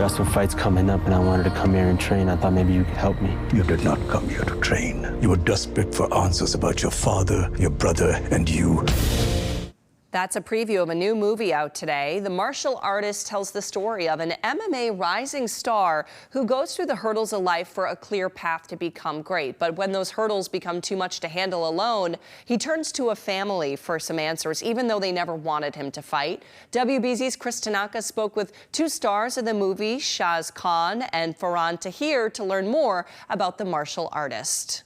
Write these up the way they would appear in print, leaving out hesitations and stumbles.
got some fights coming up and I wanted to come here and train. I thought maybe you could help me. You did not come here to train. You were desperate for answers about your father, your brother, and you. That's a preview of a new movie out today. The martial artist tells the story of an MMA rising star who goes through the hurdles of life for a clear path to become great. But when those hurdles become too much to handle alone, he turns to a family for some answers, even though they never wanted him to fight. WBZ's Chris Tanaka spoke with two stars of the movie, Shaz Khan and Faran Tahir, to learn more about the martial artist.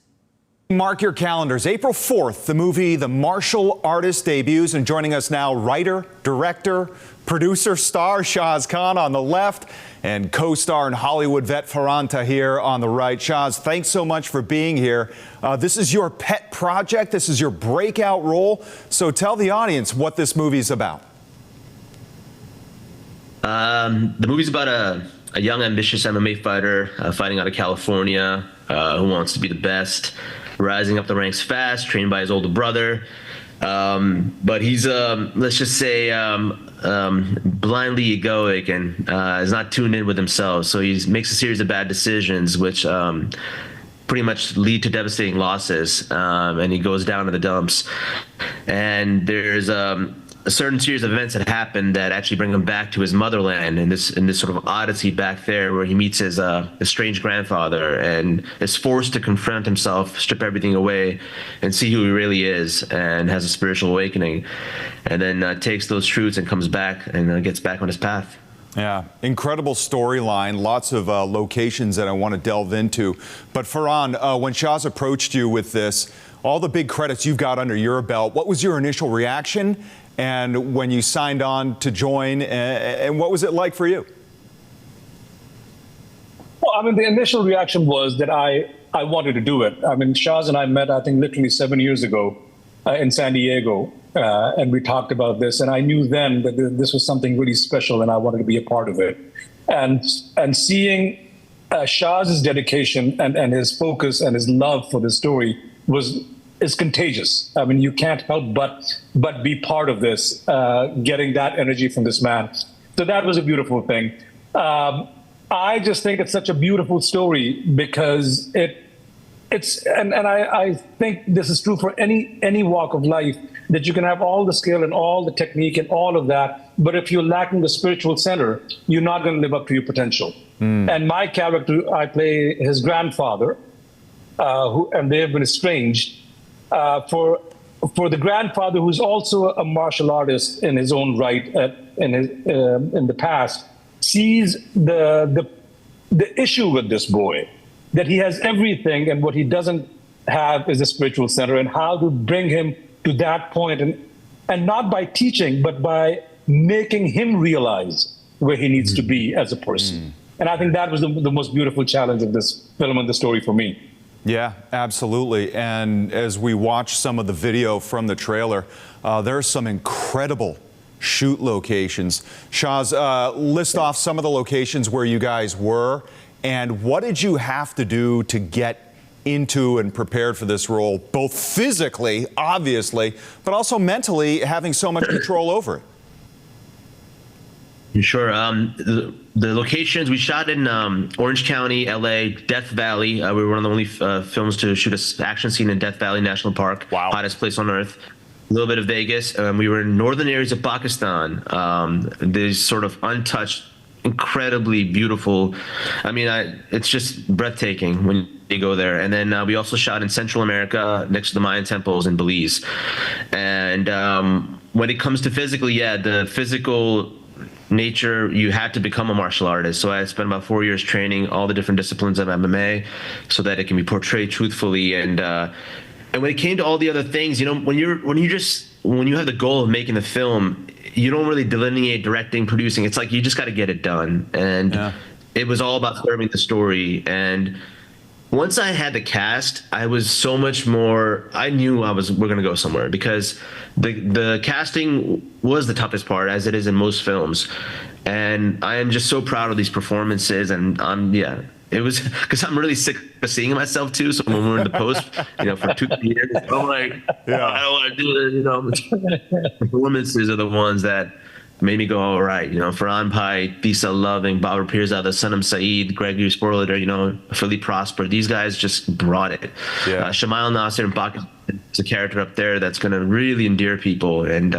Mark your calendars. April 4th, the movie The Martial Artist debuts, and joining us now, writer, director, producer, star Shaz Khan on the left, and co-star and Hollywood vet Faran Tahir on the right. Shaz, thanks so much for being here. This is your pet project. This is your breakout role. So tell the audience what this movie's about. The movie's about a young, ambitious MMA fighter fighting out of California who wants to be the best, rising up the ranks fast, trained by his older brother. But he's, let's just say, blindly egoic and is not tuned in with himself. So he makes a series of bad decisions, which pretty much lead to devastating losses. And he goes down to the dumps. And there's a certain series of events that happen that actually bring him back to his motherland in this sort of odyssey back there, where he meets his estranged grandfather and is forced to confront himself, strip everything away, and see who he really is, and has a spiritual awakening, and then takes those truths and comes back and gets back on his path. Yeah, incredible storyline, lots of locations that I want to delve into. But Faran, when Shaz approached you with this, all the big credits you've got under your belt, what was your initial reaction? And when you signed on to join, and what was it like for you? Well, I mean, the initial reaction was that I wanted to do it. I mean, Shaz and I met, I think, literally 7 years ago in San Diego, and we talked about this. And I knew then that this was something really special, and I wanted to be a part of it. And seeing Shaz's dedication and his focus and his love for the story is contagious. I mean, you can't help but be part of this, getting that energy from this man. So that was a beautiful thing. I just think it's such a beautiful story because I think this is true for any walk of life, that you can have all the skill and all the technique and all of that, but if you're lacking the spiritual center, you're not going to live up to your potential. And my character, I play his grandfather, and they have been estranged. For the grandfather, who's also a martial artist in his own right, in the past, sees the issue with this boy, that he has everything and what he doesn't have is a spiritual center, and how to bring him to that point, and not by teaching, but by making him realize where he needs to be as a person. And I think that was the most beautiful challenge of this film and the story for me. Yeah, absolutely. And as we watch some of the video from the trailer, there are some incredible shoot locations. Shaz, list off some of the locations where you guys were, and what did you have to do to get into and prepared for this role, both physically, obviously, but also mentally, having so much control over it? Sure. The locations we shot in Orange County, LA, Death Valley. We were one of the only films to shoot an action scene in Death Valley National Park. Wow. Hottest place on earth. A little bit of Vegas. We were in northern areas of Pakistan. There's sort of untouched, incredibly beautiful. I mean, it's just breathtaking when you go there. And then we also shot in Central America next to the Mayan temples in Belize. And when it comes to physically, yeah, the physical nature, you had to become a martial artist. So I spent about 4 years training all the different disciplines of MMA so that it can be portrayed truthfully. And when it came to all the other things, you know, when you have the goal of making the film, you don't really delineate directing, producing. It's like you just got to get it done. And it was all about serving the story. And once I had the cast, I was so much more, I knew we're going to go somewhere, because the casting was the toughest part, as it is in most films. And I am just so proud of these performances. And yeah, it was because I'm really sick of seeing myself too. So when we're in the post, you know, for 2 years, I'm like, I don't want to do this, you know. The performances are the ones that made me go, all right, Farhan Pai, Bisa Loving, Babar Pirza, Sanam Saeed, Gregory Sporlader, Philippe Prosper, these guys just brought it. Yeah. Shamail Nasser and Baki is a character up there that's going to really endear people, and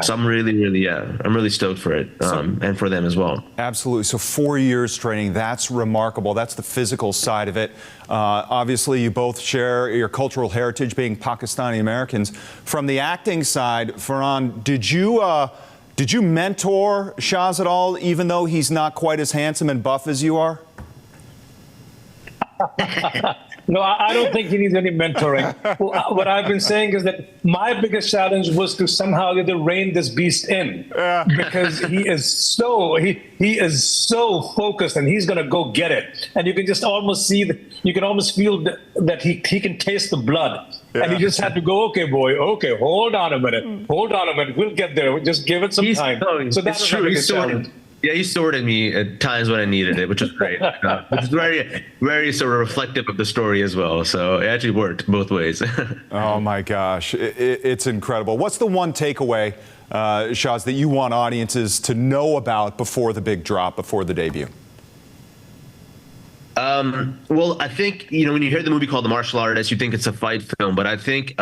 so I'm really stoked for it, and for them as well. Absolutely. So 4 years training, that's remarkable. That's the physical side of it. Obviously, you both share your cultural heritage, being Pakistani Americans. From the acting side, Farhan, did you mentor Shaz at all, even though he's not quite as handsome and buff as you are? No, I don't think he needs any mentoring. What I've been saying is that my biggest challenge was to somehow either rein this beast in, because he is so focused, and he's going to go get it. And you can just almost see you can almost feel that he can taste the blood. Yeah. And you just have to go, okay, boy, okay, hold on a minute, we'll get there. Just give it some time. So that's true. Yeah, he sorted me at times when I needed it, which was great. Which is very, very sort of reflective of the story as well. So it actually worked both ways. Oh my gosh, it's incredible. What's the one takeaway, Shaz, that you want audiences to know about before the big drop, before the debut? Well, I think, when you hear the movie called The Martial Artist, you think it's a fight film, but I think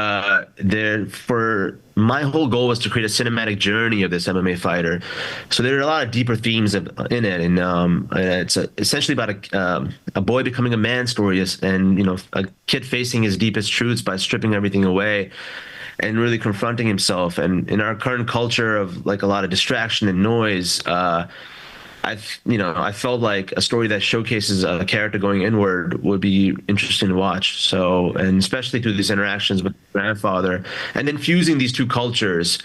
my whole goal was to create a cinematic journey of this MMA fighter. So there are a lot of deeper themes in it, and it's essentially about a boy becoming a man story, and a kid facing his deepest truths by stripping everything away and really confronting himself. And in our current culture of like a lot of distraction and noise, I felt like a story that showcases a character going inward would be interesting to watch. So, and especially through these interactions with my grandfather and infusing these two cultures,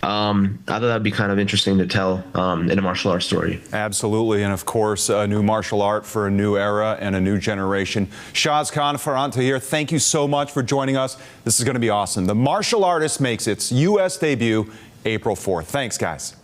I thought that'd be kind of interesting to tell in a martial arts story. Absolutely, and of course, a new martial art for a new era and a new generation. Shaz Khan Faran Tahir, thank you so much for joining us. This is going to be awesome. The Martial Artist makes its U.S. debut April 4th. Thanks, guys.